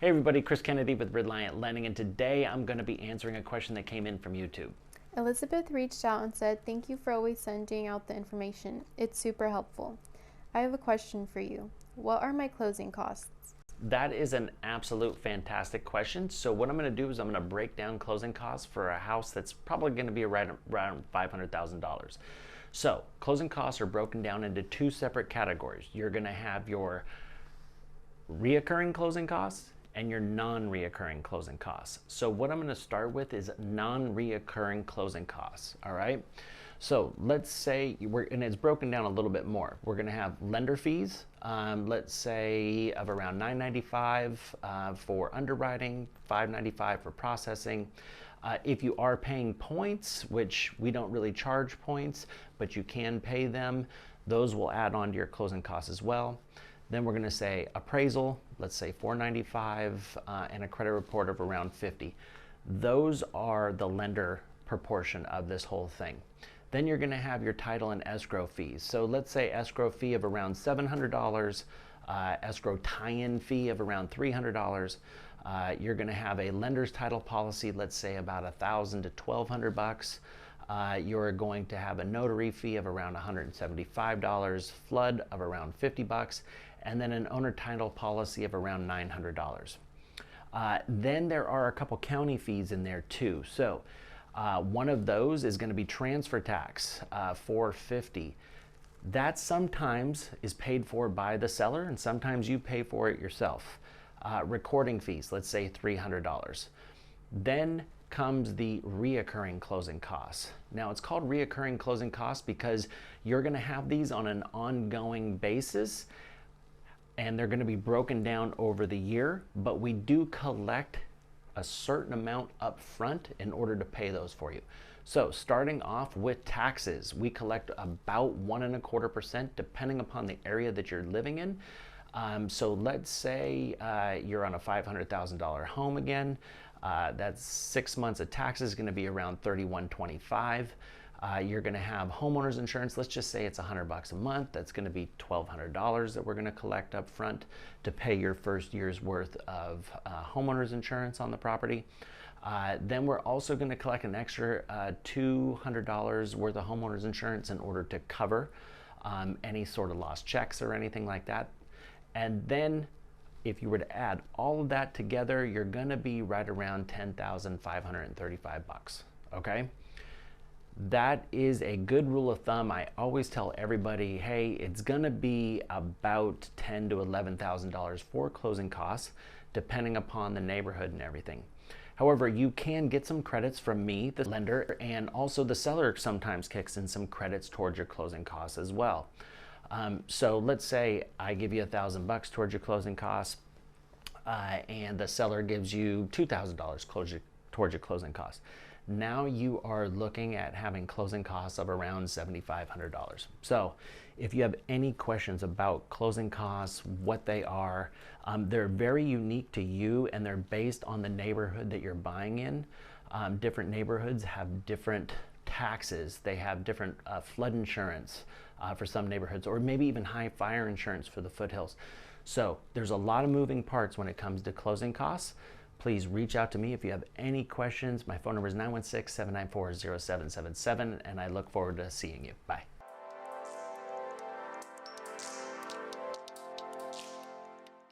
Hey everybody, Chris Kennedy with Reliant Lending, and today I'm going to be answering a question that came in from YouTube. Elizabeth reached out and said, "Thank you for always sending out the information. It's super helpful. I have a question for you. What are my closing costs?" That is an absolute fantastic question. So what I'm going to do is I'm going to break down closing costs for a house that's probably going to be around $500,000. So closing costs are broken down into two separate categories. You're going to have your reoccurring closing costs and your non-reoccurring closing costs. So what I'm going to start with is non-reoccurring closing costs. All right. So let's say and it's broken down a little bit more. We're going to have lender fees, let's say of around $9.95 for underwriting, $5.95 for processing. If you are paying points, which we don't really charge points, but you can pay them, those will add on to your closing costs as well. Then we're going to say appraisal, let's say $4.95, and a credit report of around $50. Those are the lender proportion of this whole thing. Then you're going to have your title and escrow fees. So let's say escrow fee of around $700, escrow tie-in fee of around $300. You're going to have a lender's title policy, let's say about $1,000 to $1,200. You're going to have a notary fee of around $175, flood of around $50, and then an owner title policy of around $900. Then there are a couple county fees in there too. So one of those is going to be transfer tax, $450. That sometimes is paid for by the seller, and sometimes you pay for it yourself. Recording fees, let's say $300. Then comes the reoccurring closing costs. Now it's called reoccurring closing costs because you're going to have these on an ongoing basis, and they're going to be broken down over the year, but we do collect a certain amount up front in order to pay those for you. So starting off with taxes, we collect about 1.25% depending upon the area that you're living in. So let's say you're on a $500,000 home again. That's 6 months of taxes going to be around $3,125. You're going to have homeowners insurance. Let's just say it's $100 a month. That's going to be $1,200 that we're going to collect up front to pay your first year's worth of homeowners insurance on the property. Then we're also going to collect an extra $200 worth of homeowners insurance in order to cover any sort of lost checks or anything like that. And then if you were to add all of that together, you're going to be right around $10,535. Okay? That is a good rule of thumb. I always tell everybody, hey, it's going to be about $10,000 to $11,000 for closing costs, depending upon the neighborhood and everything. However, you can get some credits from me, the lender, and also the seller sometimes kicks in some credits towards your closing costs as well. So let's say I give you $1,000 towards your closing costs, and the seller gives you $2,000 towards your closing costs. Now you are looking at having closing costs of around $7,500. So if you have any questions about closing costs, what they are, they're very unique to you, and they're based on the neighborhood that you're buying in. Different neighborhoods have different taxes. They have different flood insurance for some neighborhoods, or maybe even high fire insurance for the foothills. So there's a lot of moving parts when it comes to closing costs. Please reach out to me if you have any questions. My phone number is 916-794-0777, and I look forward to seeing you. Bye.